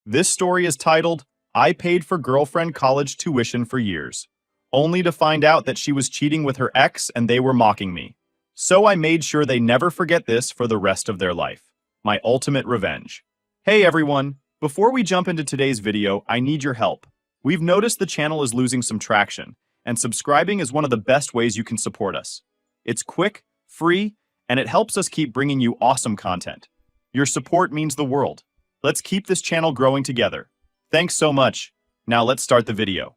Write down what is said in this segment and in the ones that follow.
This story is titled, I Paid for Girlfriend College Tuition for Years, only to find out that she was cheating with her ex and they were mocking me. So I made sure they never forget this for the rest of their life. My ultimate revenge. Hey everyone, before we jump into today's video, I need your help. We've noticed the channel is losing some traction, and subscribing is one of the best ways you can support us. It's quick, free, and it helps us keep bringing you awesome content. Your support means the world. Let's keep this channel growing together. Thanks so much. Now let's start the video.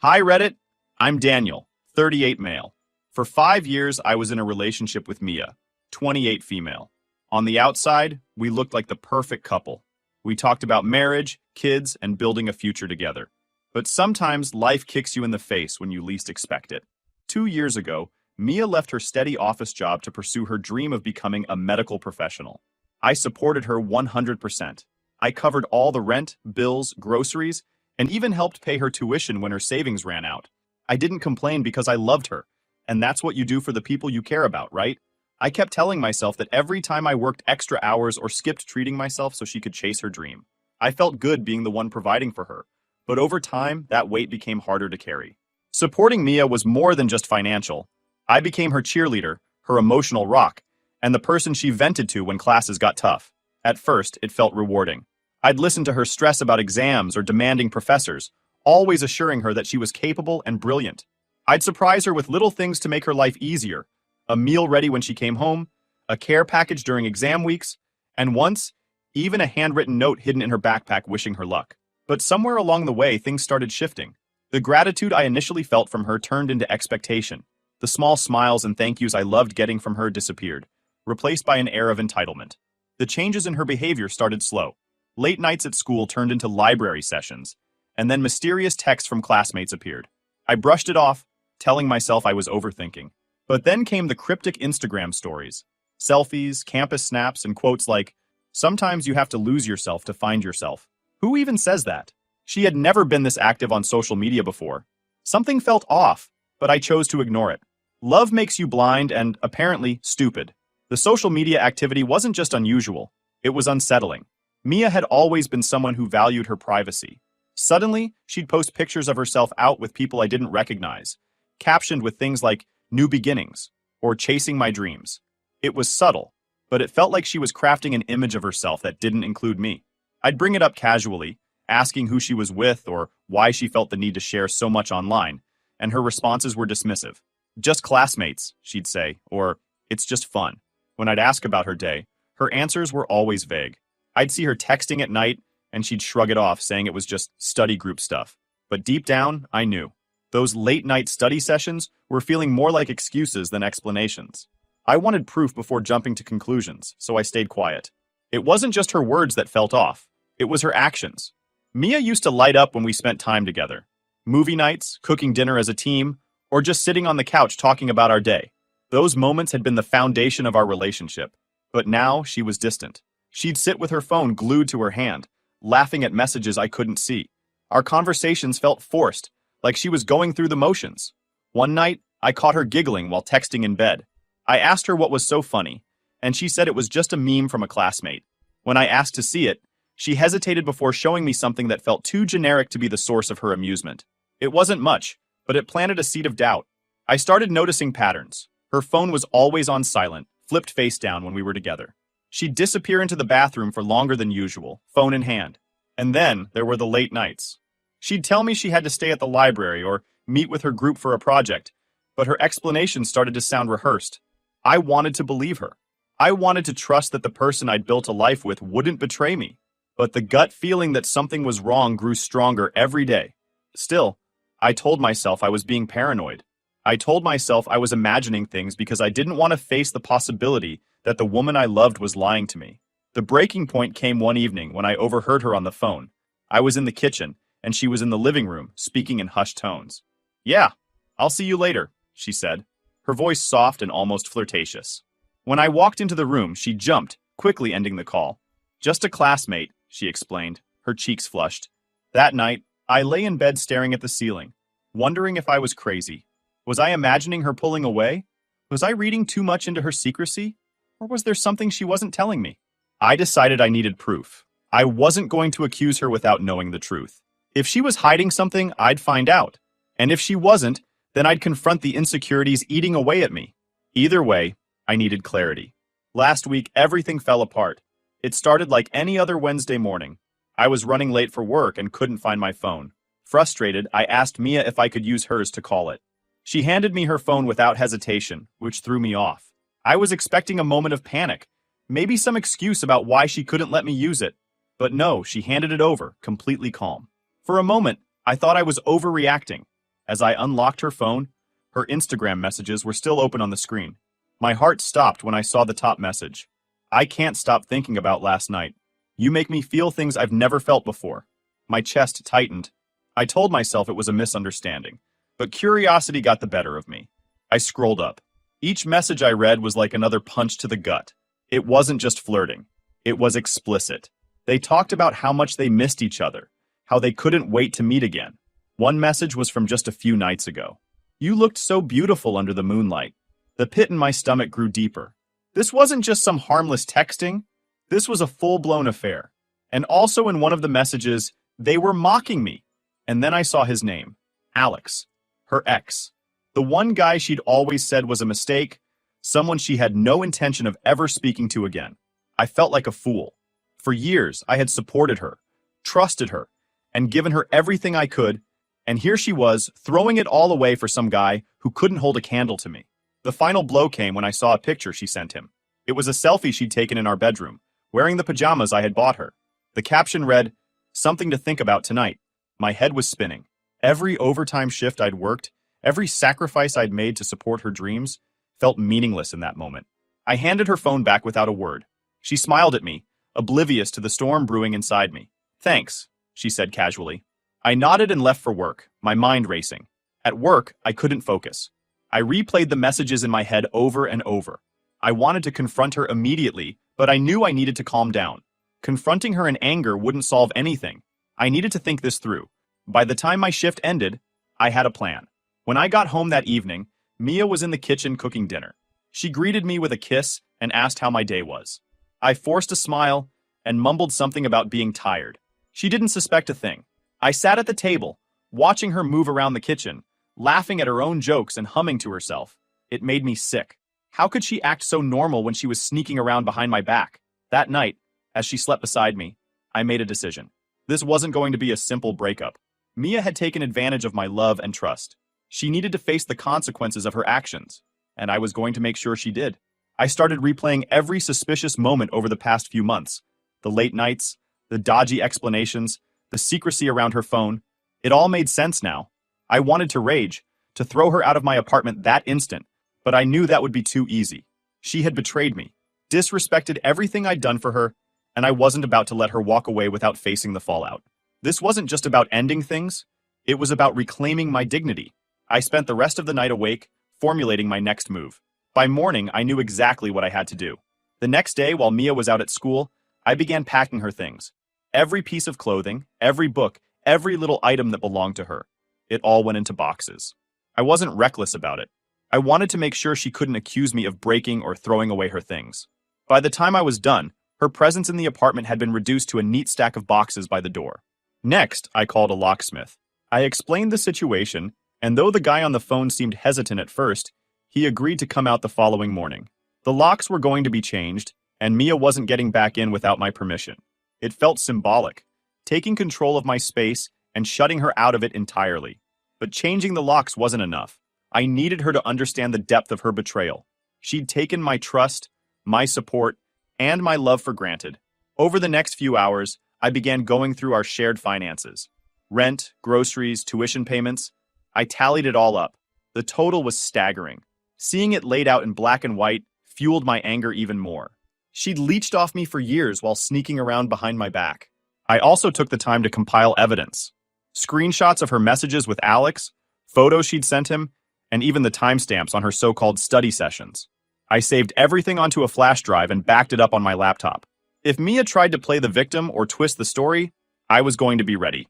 Hi Reddit, I'm Daniel, 38 male. For 5 years, I was in a relationship with Mia, 28 female. On the outside, we looked like the perfect couple. We talked about marriage, kids, and building a future together. But sometimes life kicks you in the face when you least expect it. 2 years ago, Mia left her steady office job to pursue her dream of becoming a medical professional. I supported her 100%. I covered all the rent, bills, groceries, and even helped pay her tuition when her savings ran out. I didn't complain because I loved her, and that's what you do for the people you care about, right? I kept telling myself that every time I worked extra hours or skipped treating myself so she could chase her dream. I felt good being the one providing for her, but over time, that weight became harder to carry. Supporting Mia was more than just financial. I became her cheerleader, her emotional rock, and the person she vented to when classes got tough. At first, it felt rewarding. I'd listen to her stress about exams or demanding professors, always assuring her that she was capable and brilliant. I'd surprise her with little things to make her life easier, a meal ready when she came home, a care package during exam weeks, and once, even a handwritten note hidden in her backpack wishing her luck. But somewhere along the way, things started shifting. The gratitude I initially felt from her turned into expectation. The small smiles and thank yous I loved getting from her disappeared, replaced by an air of entitlement. The changes in her behavior started slow. Late nights at school turned into library sessions, and then mysterious texts from classmates appeared. I brushed it off, telling myself I was overthinking. But then came the cryptic Instagram stories, selfies, campus snaps, and quotes like, "Sometimes you have to lose yourself to find yourself." Who even says that? She had never been this active on social media before. Something felt off, but I chose to ignore it. Love makes you blind and, apparently, stupid. The social media activity wasn't just unusual, it was unsettling. Mia had always been someone who valued her privacy. Suddenly, she'd post pictures of herself out with people I didn't recognize, captioned with things like, "New beginnings," or "Chasing my dreams." It was subtle, but it felt like she was crafting an image of herself that didn't include me. I'd bring it up casually, asking who she was with or why she felt the need to share so much online, and her responses were dismissive. "Just classmates," she'd say, or "It's just fun." When I'd ask about her day, her answers were always vague. I'd see her texting at night, and she'd shrug it off, saying it was just study group stuff. But deep down, I knew. Those late-night study sessions were feeling more like excuses than explanations. I wanted proof before jumping to conclusions, so I stayed quiet. It wasn't just her words that felt off. It was her actions. Mia used to light up when we spent time together. Movie nights, cooking dinner as a team, or just sitting on the couch talking about our day. Those moments had been the foundation of our relationship. But now she was distant. She'd sit with her phone glued to her hand, laughing at messages I couldn't see. Our conversations felt forced, like she was going through the motions. One night, I caught her giggling while texting in bed. I asked her what was so funny, and she said it was just a meme from a classmate. When I asked to see it, she hesitated before showing me something that felt too generic to be the source of her amusement. It wasn't much, but it planted a seed of doubt. I started noticing patterns. Her phone was always on silent, flipped face down when we were together. She'd disappear into the bathroom for longer than usual, phone in hand. And then there were the late nights. She'd tell me she had to stay at the library or meet with her group for a project, but her explanations started to sound rehearsed. I wanted to believe her. I wanted to trust that the person I'd built a life with wouldn't betray me. But the gut feeling that something was wrong grew stronger every day. Still, I told myself I was being paranoid. I told myself I was imagining things because I didn't want to face the possibility that the woman I loved was lying to me. The breaking point came one evening when I overheard her on the phone. I was in the kitchen, and she was in the living room, speaking in hushed tones. "Yeah, I'll see you later," she said, her voice soft and almost flirtatious. When I walked into the room, she jumped, quickly ending the call. "Just a classmate," she explained, her cheeks flushed. That night, I lay in bed staring at the ceiling, wondering if I was crazy. Was I imagining her pulling away? Was I reading too much into her secrecy? Or was there something she wasn't telling me? I decided I needed proof. I wasn't going to accuse her without knowing the truth. If she was hiding something, I'd find out. And if she wasn't, then I'd confront the insecurities eating away at me. Either way, I needed clarity. Last week, everything fell apart. It started like any other Wednesday morning. I was running late for work and couldn't find my phone. Frustrated, I asked Mia if I could use hers to call it. She handed me her phone without hesitation, which threw me off. I was expecting a moment of panic, maybe some excuse about why she couldn't let me use it. But no, she handed it over, completely calm. For a moment, I thought I was overreacting. As I unlocked her phone, her Instagram messages were still open on the screen. My heart stopped when I saw the top message. I can't stop thinking about last night. You make me feel things I've never felt before. My chest tightened. I told myself it was a misunderstanding, but curiosity got the better of me. I scrolled up. Each message I read was like another punch to the gut. It wasn't just flirting. It was explicit. They talked about how much they missed each other, how they couldn't wait to meet again. One message was from just a few nights ago. You looked so beautiful under the moonlight. The pit in my stomach grew deeper. This wasn't just some harmless texting. This was a full-blown affair. And also in one of the messages, they were mocking me. And then I saw his name, Alex, her ex. The one guy she'd always said was a mistake, someone she had no intention of ever speaking to again. I felt like a fool. For years, I had supported her, trusted her, and given her everything I could, and here she was, throwing it all away for some guy who couldn't hold a candle to me. The final blow came when I saw a picture she sent him. It was a selfie she'd taken in our bedroom, wearing the pajamas I had bought her. The caption read, "Something to think about tonight." My head was spinning. Every overtime shift I'd worked, every sacrifice I'd made to support her dreams, felt meaningless in that moment. I handed her phone back without a word. She smiled at me, oblivious to the storm brewing inside me. "Thanks," she said casually. I nodded and left for work, my mind racing. At work, I couldn't focus. I replayed the messages in my head over and over. I wanted to confront her immediately, but I knew I needed to calm down. Confronting her in anger wouldn't solve anything. I needed to think this through. By the time my shift ended, I had a plan. When I got home that evening, Mia was in the kitchen cooking dinner. She greeted me with a kiss and asked how my day was. I forced a smile and mumbled something about being tired. She didn't suspect a thing. I sat at the table, watching her move around the kitchen, laughing at her own jokes and humming to herself. It made me sick. How could she act so normal when she was sneaking around behind my back? That night, as she slept beside me, I made a decision. This wasn't going to be a simple breakup. Mia had taken advantage of my love and trust. She needed to face the consequences of her actions, and I was going to make sure she did. I started replaying every suspicious moment over the past few months. The late nights, the dodgy explanations, the secrecy around her phone. It all made sense now. I wanted to rage, to throw her out of my apartment that instant, but I knew that would be too easy. She had betrayed me, disrespected everything I'd done for her, and I wasn't about to let her walk away without facing the fallout. This wasn't just about ending things, it was about reclaiming my dignity. I spent the rest of the night awake, formulating my next move. By morning, I knew exactly what I had to do. The next day, while Mia was out at school, I began packing her things. Every piece of clothing, every book, every little item that belonged to her. It all went into boxes. I wasn't reckless about it. I wanted to make sure she couldn't accuse me of breaking or throwing away her things. By the time I was done, her presence in the apartment had been reduced to a neat stack of boxes by the door. Next, I called a locksmith. I explained the situation, and though the guy on the phone seemed hesitant at first, he agreed to come out the following morning. The locks were going to be changed, and Mia wasn't getting back in without my permission. It felt symbolic, taking control of my space and shutting her out of it entirely. But changing the locks wasn't enough. I needed her to understand the depth of her betrayal. She'd taken my trust, my support, and my love for granted. Over the next few hours, I began going through our shared finances. Rent, groceries, tuition payments. I tallied it all up. The total was staggering. Seeing it laid out in black and white fueled my anger even more. She'd leeched off me for years while sneaking around behind my back. I also took the time to compile evidence. Screenshots of her messages with Alex, photos she'd sent him, and even the timestamps on her so-called study sessions. I saved everything onto a flash drive and backed it up on my laptop. If Mia tried to play the victim or twist the story, I was going to be ready.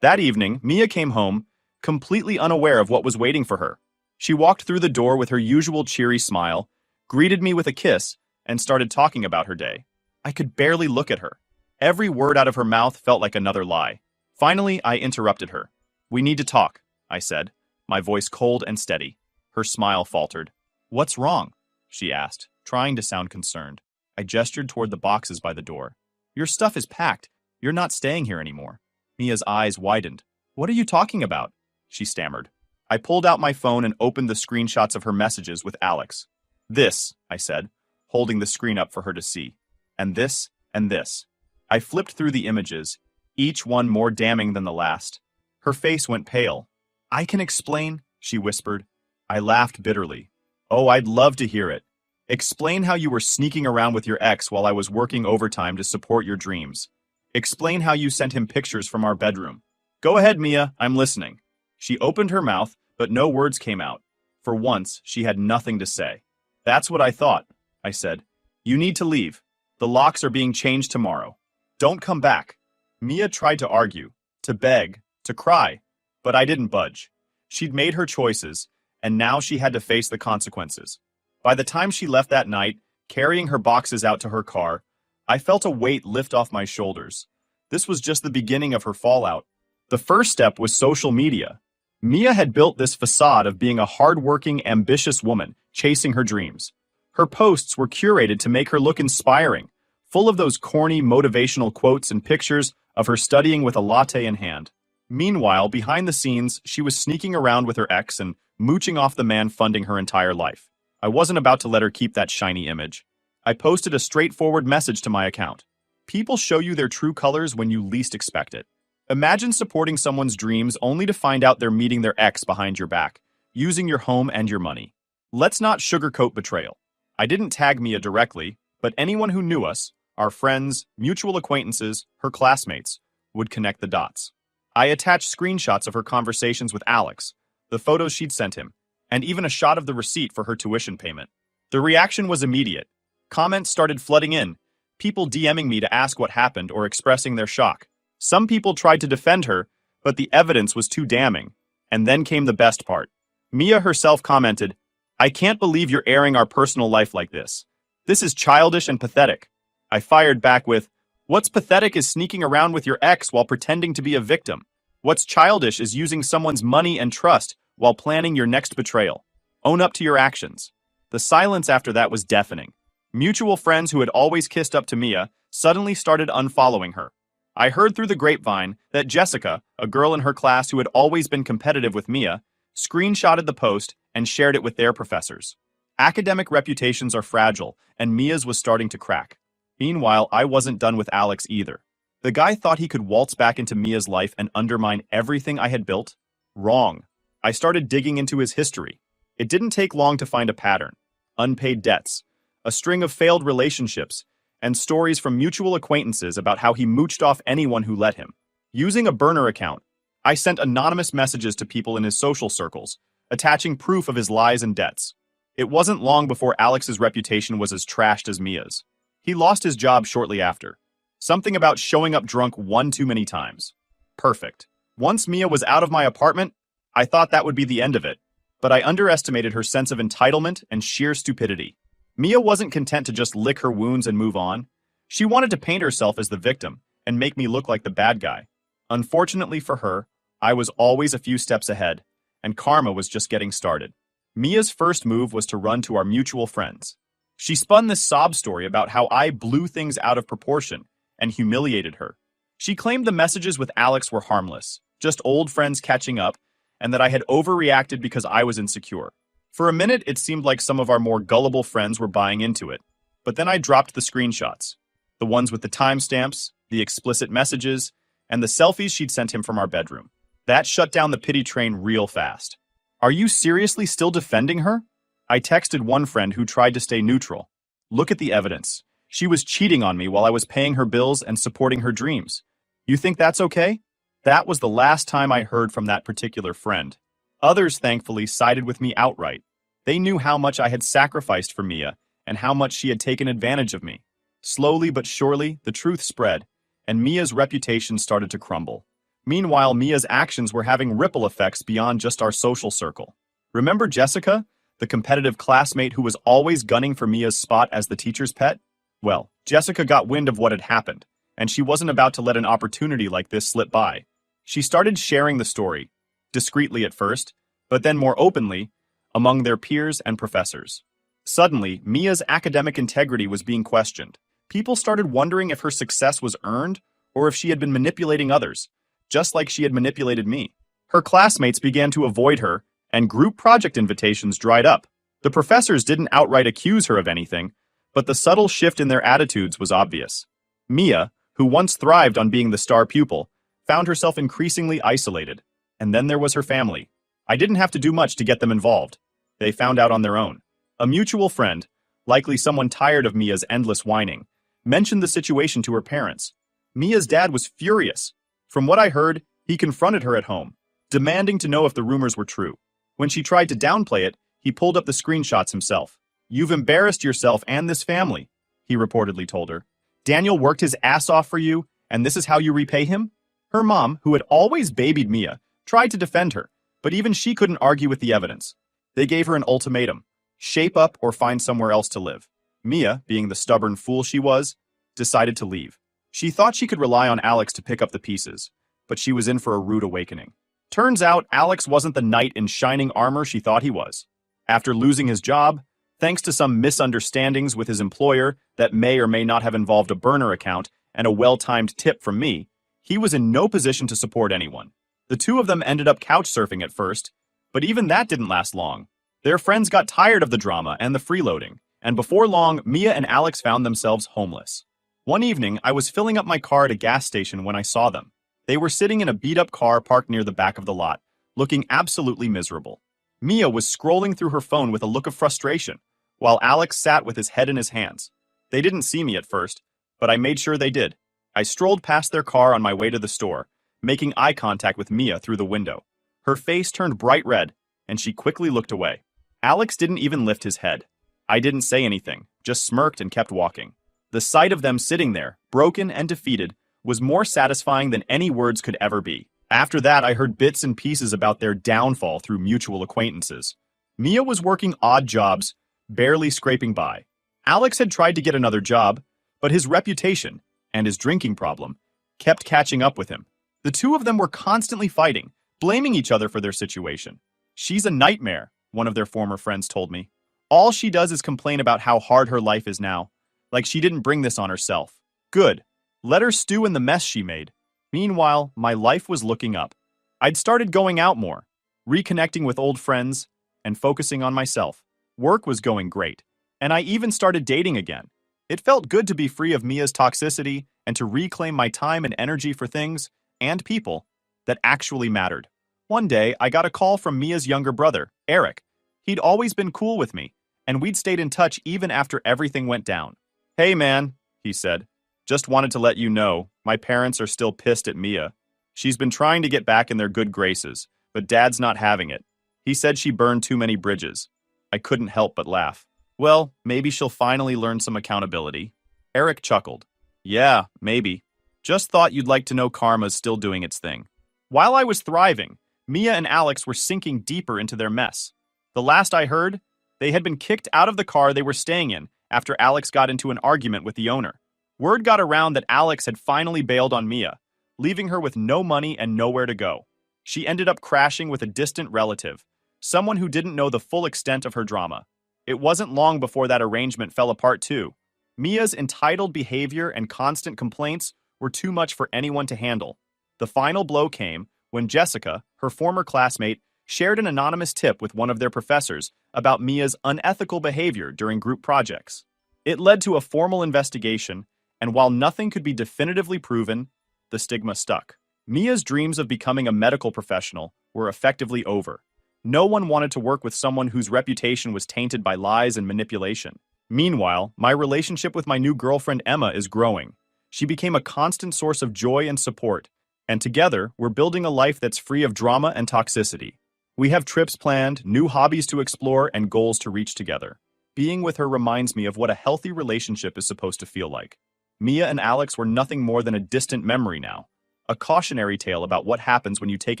That evening, Mia came home, completely unaware of what was waiting for her. She walked through the door with her usual cheery smile, greeted me with a kiss, and started talking about her day. I could barely look at her. Every word out of her mouth felt like another lie. Finally, I interrupted her. "We need to talk," I said, my voice cold and steady. Her smile faltered. "What's wrong?" she asked, trying to sound concerned. I gestured toward the boxes by the door. "Your stuff is packed. You're not staying here anymore." Mia's eyes widened. "What are you talking about?" she stammered. I pulled out my phone and opened the screenshots of her messages with Alex. "This," I said, holding the screen up for her to see. "And this, and this." I flipped through the images, each one more damning than the last. Her face went pale. "I can explain," she whispered. I laughed bitterly. "Oh, I'd love to hear it. Explain how you were sneaking around with your ex while I was working overtime to support your dreams. Explain how you sent him pictures from our bedroom. Go ahead, Mia, I'm listening." She opened her mouth, but no words came out. For once, she had nothing to say. "That's what I thought," I said. "You need to leave. The locks are being changed tomorrow. Don't come back." Mia tried to argue, to beg, to cry, but I didn't budge. She'd made her choices, and now she had to face the consequences. By the time she left that night, carrying her boxes out to her car, I felt a weight lift off my shoulders. This was just the beginning of her fallout. The first step was social media. Mia had built this facade of being a hardworking, ambitious woman, chasing her dreams. Her posts were curated to make her look inspiring, full of those corny motivational quotes and pictures of her studying with a latte in hand. Meanwhile, behind the scenes, she was sneaking around with her ex and mooching off the man funding her entire life. I wasn't about to let her keep that shiny image. I posted a straightforward message to my account. People show you their true colors when you least expect it. Imagine supporting someone's dreams only to find out they're meeting their ex behind your back, using your home and your money. Let's not sugarcoat betrayal. I didn't tag Mia directly, but anyone who knew us, our friends, mutual acquaintances, her classmates, would connect the dots. I attached screenshots of her conversations with Alex, the photos she'd sent him, and even a shot of the receipt for her tuition payment. The reaction was immediate. Comments started flooding in, people DMing me to ask what happened or expressing their shock. Some people tried to defend her, but the evidence was too damning. And then came the best part. Mia herself commented, "I can't believe you're airing our personal life like this. This is childish and pathetic." I fired back with, "What's pathetic is sneaking around with your ex while pretending to be a victim. What's childish is using someone's money and trust while planning your next betrayal. Own up to your actions." The silence after that was deafening. Mutual friends who had always kissed up to Mia suddenly started unfollowing her. I heard through the grapevine that Jessica, a girl in her class who had always been competitive with Mia, screenshotted the post and shared it with their professors. Academic reputations are fragile, and Mia's was starting to crack. Meanwhile, I wasn't done with Alex either. The guy thought he could waltz back into Mia's life and undermine everything I had built? Wrong. I started digging into his history. It didn't take long to find a pattern. Unpaid debts, a string of failed relationships, and stories from mutual acquaintances about how he mooched off anyone who let him. Using a burner account, I sent anonymous messages to people in his social circles, attaching proof of his lies and debts. It wasn't long before Alex's reputation was as trashed as Mia's. He lost his job shortly after. Something about showing up drunk one too many times. Perfect. Once Mia was out of my apartment, I thought that would be the end of it, but I underestimated her sense of entitlement and sheer stupidity. Mia wasn't content to just lick her wounds and move on. She wanted to paint herself as the victim and make me look like the bad guy. Unfortunately for her, I was always a few steps ahead, and karma was just getting started. Mia's first move was to run to our mutual friends. She spun this sob story about how I blew things out of proportion and humiliated her. She claimed the messages with Alex were harmless, just old friends catching up, and that I had overreacted because I was insecure. For a minute, it seemed like some of our more gullible friends were buying into it. But then I dropped the screenshots. The ones with the timestamps, the explicit messages, and the selfies she'd sent him from our bedroom. That shut down the pity train real fast. "Are you seriously still defending her?" I texted one friend who tried to stay neutral. "Look at the evidence. She was cheating on me while I was paying her bills and supporting her dreams. You think that's okay?" That was the last time I heard from that particular friend. Others, thankfully, sided with me outright. They knew how much I had sacrificed for Mia and how much she had taken advantage of me. Slowly but surely, the truth spread, and Mia's reputation started to crumble. Meanwhile, Mia's actions were having ripple effects beyond just our social circle. Remember Jessica, the competitive classmate who was always gunning for Mia's spot as the teacher's pet? Well, Jessica got wind of what had happened, and she wasn't about to let an opportunity like this slip by. She started sharing the story, discreetly at first, but then more openly, among their peers and professors. Suddenly, Mia's academic integrity was being questioned. People started wondering if her success was earned or if she had been manipulating others, just like she had manipulated me. Her classmates began to avoid her, and group project invitations dried up. The professors didn't outright accuse her of anything, but the subtle shift in their attitudes was obvious. Mia, who once thrived on being the star pupil, found herself increasingly isolated. And then there was her family. I didn't have to do much to get them involved. They found out on their own. A mutual friend, likely someone tired of Mia's endless whining, mentioned the situation to her parents. Mia's dad was furious. From what I heard, he confronted her at home, demanding to know if the rumors were true. When she tried to downplay it, he pulled up the screenshots himself. "You've embarrassed yourself and this family," he reportedly told her. "Daniel worked his ass off for you, and this is how you repay him?" Her mom, who had always babied Mia, tried to defend her, but even she couldn't argue with the evidence. They gave her an ultimatum: shape up or find somewhere else to live. Mia, being the stubborn fool she was, decided to leave. She thought she could rely on Alex to pick up the pieces, but she was in for a rude awakening. Turns out Alex wasn't the knight in shining armor she thought he was. After losing his job, thanks to some misunderstandings with his employer that may or may not have involved a burner account and a well-timed tip from me, he was in no position to support anyone. The two of them ended up couch surfing at first, but even that didn't last long. Their friends got tired of the drama and the freeloading, and before long, Mia and Alex found themselves homeless. One evening, I was filling up my car at a gas station when I saw them. They were sitting in a beat-up car parked near the back of the lot, looking absolutely miserable. Mia was scrolling through her phone with a look of frustration, while Alex sat with his head in his hands. They didn't see me at first, but I made sure they did. I strolled past their car on my way to the store, making eye contact with Mia through the window. Her face turned bright red, and she quickly looked away. Alex didn't even lift his head. I didn't say anything, just smirked and kept walking. The sight of them sitting there, broken and defeated, was more satisfying than any words could ever be. After that, I heard bits and pieces about their downfall through mutual acquaintances. Mia was working odd jobs, barely scraping by. Alex had tried to get another job, but his reputation, and his drinking problem, kept catching up with him. The two of them were constantly fighting, blaming each other for their situation. "She's a nightmare," one of their former friends told me. "All she does is complain about how hard her life is now, like she didn't bring this on herself. Good. Let her stew in the mess she made." Meanwhile, my life was looking up. I'd started going out more, reconnecting with old friends, and focusing on myself. Work was going great, and I even started dating again. It felt good to be free of Mia's toxicity and to reclaim my time and energy for things and people that actually mattered. One day, I got a call from Mia's younger brother, Eric. He'd always been cool with me, and we'd stayed in touch even after everything went down. "Hey man," he said. "Just wanted to let you know, my parents are still pissed at Mia. She's been trying to get back in their good graces, but Dad's not having it. He said she burned too many bridges." I couldn't help but laugh. "Well, maybe she'll finally learn some accountability." Eric chuckled. "Yeah, maybe. Just thought you'd like to know karma's still doing its thing." While I was thriving, Mia and Alex were sinking deeper into their mess. The last I heard, they had been kicked out of the car they were staying in after Alex got into an argument with the owner. Word got around that Alex had finally bailed on Mia, leaving her with no money and nowhere to go. She ended up crashing with a distant relative, someone who didn't know the full extent of her drama. It wasn't long before that arrangement fell apart too. Mia's entitled behavior and constant complaints were too much for anyone to handle. The final blow came when Jessica, her former classmate, shared an anonymous tip with one of their professors about Mia's unethical behavior during group projects. It led to a formal investigation, and while nothing could be definitively proven, the stigma stuck. Mia's dreams of becoming a medical professional were effectively over. No one wanted to work with someone whose reputation was tainted by lies and manipulation. Meanwhile, my relationship with my new girlfriend Emma is growing. She became a constant source of joy and support, and together, we're building a life that's free of drama and toxicity. We have trips planned, new hobbies to explore, and goals to reach together. Being with her reminds me of what a healthy relationship is supposed to feel like. Mia and Alex were nothing more than a distant memory now, a cautionary tale about what happens when you take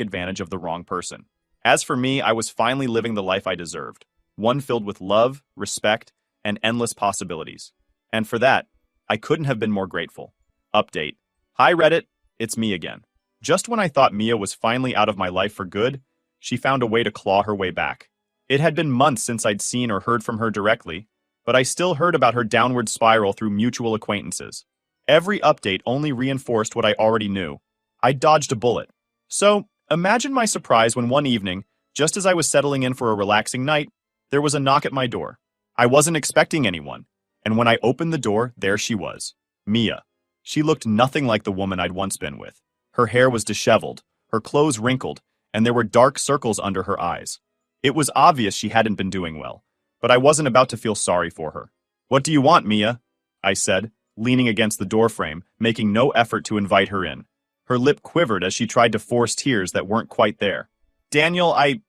advantage of the wrong person. As for me, I was finally living the life I deserved, one filled with love, respect, and endless possibilities. And for that, I couldn't have been more grateful. Update. Hi Reddit, it's me again. Just when I thought Mia was finally out of my life for good, she found a way to claw her way back. It had been months since I'd seen or heard from her directly, but I still heard about her downward spiral through mutual acquaintances. Every update only reinforced what I already knew. I dodged a bullet. So, imagine my surprise when one evening, just as I was settling in for a relaxing night, there was a knock at my door. I wasn't expecting anyone, and when I opened the door, there she was, Mia. She looked nothing like the woman I'd once been with. Her hair was disheveled, her clothes wrinkled, and there were dark circles under her eyes. It was obvious she hadn't been doing well, but I wasn't about to feel sorry for her. "What do you want, Mia?" I said, leaning against the doorframe, making no effort to invite her in. Her lip quivered as she tried to force tears that weren't quite there. "Daniel, I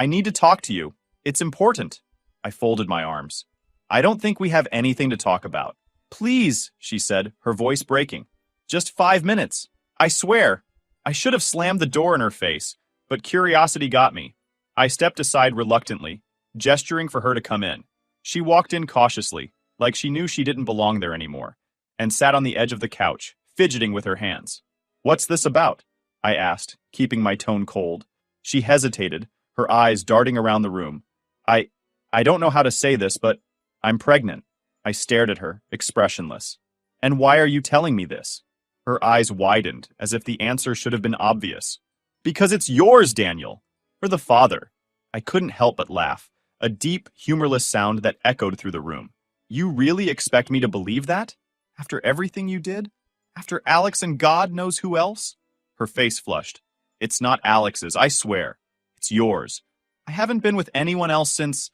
need to talk to you. It's important." I folded my arms. "I don't think we have anything to talk about." "Please," she said, her voice breaking. "Just 5 minutes. I swear." I should have slammed the door in her face, but curiosity got me. I stepped aside reluctantly, gesturing for her to come in. She walked in cautiously, like she knew she didn't belong there anymore, and sat on the edge of the couch, fidgeting with her hands. "What's this about?" I asked, keeping my tone cold. She hesitated, her eyes darting around the room. I don't know how to say this, but I'm pregnant." I stared at her, expressionless. "And why are you telling me this?" Her eyes widened, as if the answer should have been obvious. "Because it's yours, Daniel. For the father." I couldn't help but laugh, a deep, humorless sound that echoed through the room. "You really expect me to believe that? After everything you did? After Alex and God knows who else?" Her face flushed. "It's not Alex's, I swear. It's yours. I haven't been with anyone else since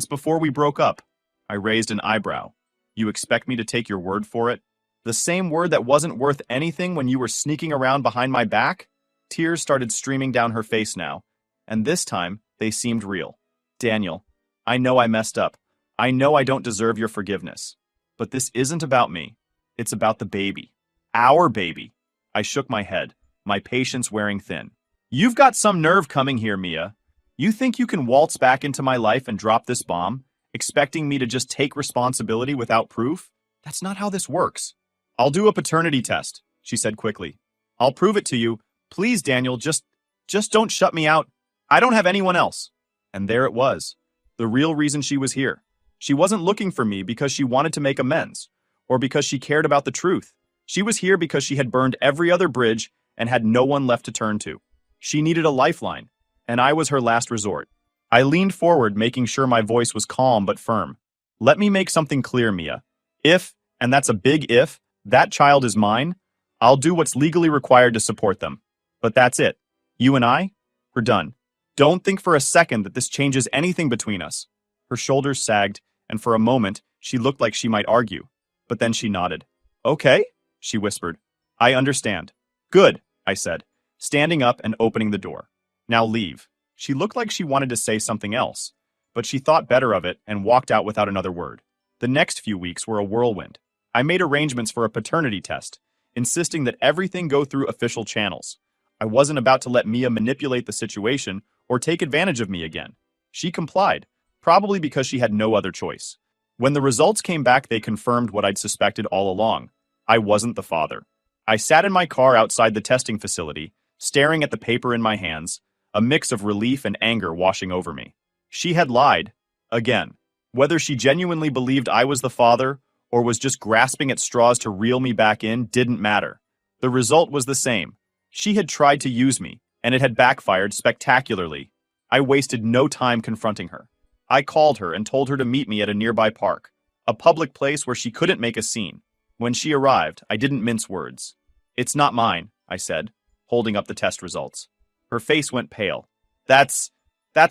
before we broke up." I raised an eyebrow. "You expect me to take your word for it? The same word that wasn't worth anything when you were sneaking around behind my back?" Tears started streaming down her face now, and this time they seemed real. "Daniel, I know I messed up. I know I don't deserve your forgiveness. But this isn't about me. It's about the baby. Our baby." I shook my head, my patience wearing thin. "You've got some nerve coming here, Mia. You think you can waltz back into my life and drop this bomb, expecting me to just take responsibility without proof? That's not how this works." "I'll do a paternity test," she said quickly. "I'll prove it to you. Please, Daniel, just don't shut me out. I don't have anyone else." And there it was, the real reason she was here. She wasn't looking for me because she wanted to make amends, or because she cared about the truth. She was here because she had burned every other bridge and had no one left to turn to. She needed a lifeline, and I was her last resort. I leaned forward, making sure my voice was calm but firm. "Let me make something clear, Mia. If, and that's a big if, that child is mine, I'll do what's legally required to support them. But that's it. You and I, we're done. Don't think for a second that this changes anything between us." Her shoulders sagged, and for a moment, she looked like she might argue. But then she nodded. "Okay," she whispered. "I understand." "Good," I said, standing up and opening the door. "Now leave." She looked like she wanted to say something else, but she thought better of it and walked out without another word. The next few weeks were a whirlwind. I made arrangements for a paternity test, insisting that everything go through official channels. I wasn't about to let Mia manipulate the situation or take advantage of me again. She complied, probably because she had no other choice. When the results came back, they confirmed what I'd suspected all along. I wasn't the father. I sat in my car outside the testing facility, staring at the paper in my hands, a mix of relief and anger washing over me. She had lied. Again. Whether she genuinely believed I was the father, or was just grasping at straws to reel me back in, didn't matter. The result was the same. She had tried to use me, and it had backfired spectacularly. I wasted no time confronting her. I called her and told her to meet me at a nearby park, a public place where she couldn't make a scene. When she arrived, I didn't mince words. "It's not mine," I said, holding up the test results. Her face went pale. That's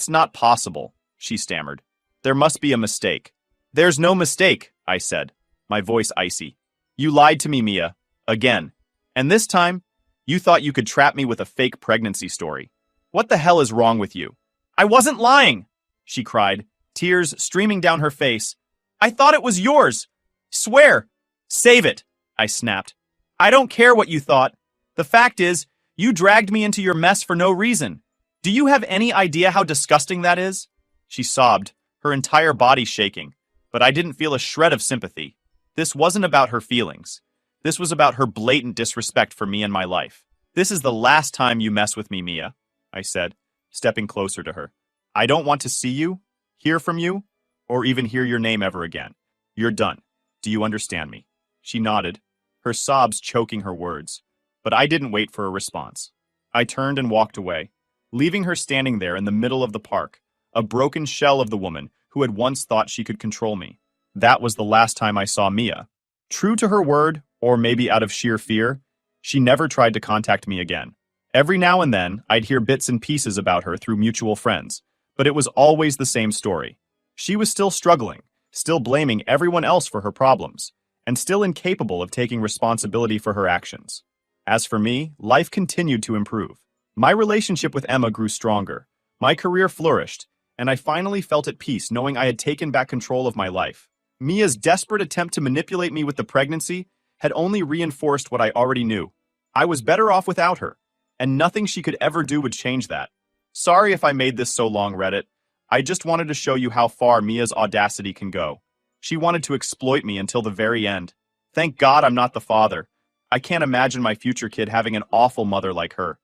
not possible," she stammered. "There must be a mistake." "There's no mistake," I said, my voice icy. "You lied to me, Mia. Again. And this time, you thought you could trap me with a fake pregnancy story. What the hell is wrong with you?" "I wasn't lying," she cried, tears streaming down her face. "I thought it was yours. Swear." "Save it," I snapped. "I don't care what you thought. The fact is, you dragged me into your mess for no reason. Do you have any idea how disgusting that is?" She sobbed, her entire body shaking, but I didn't feel a shred of sympathy. This wasn't about her feelings. This was about her blatant disrespect for me and my life. This is the last time you mess with me, Mia, I said, stepping closer to her. I don't want to see you, hear from you, or even hear your name ever again. You're done. Do you understand me? She nodded, her sobs choking her words. But I didn't wait for a response. I turned and walked away, leaving her standing there in the middle of the park, a broken shell of the woman who had once thought she could control me. That was the last time I saw Mia. True to her word, or maybe out of sheer fear, she never tried to contact me again. Every now and then, I'd hear bits and pieces about her through mutual friends, but it was always the same story. She was still struggling, still blaming everyone else for her problems, and still incapable of taking responsibility for her actions. As for me, life continued to improve. My relationship with Emma grew stronger, my career flourished, and I finally felt at peace knowing I had taken back control of my life. Mia's desperate attempt to manipulate me with the pregnancy had only reinforced what I already knew. I was better off without her, and nothing she could ever do would change that. Sorry if I made this so long, Reddit. I just wanted to show you how far Mia's audacity can go. She wanted to exploit me until the very end. Thank God I'm not the father. I can't imagine my future kid having an awful mother like her.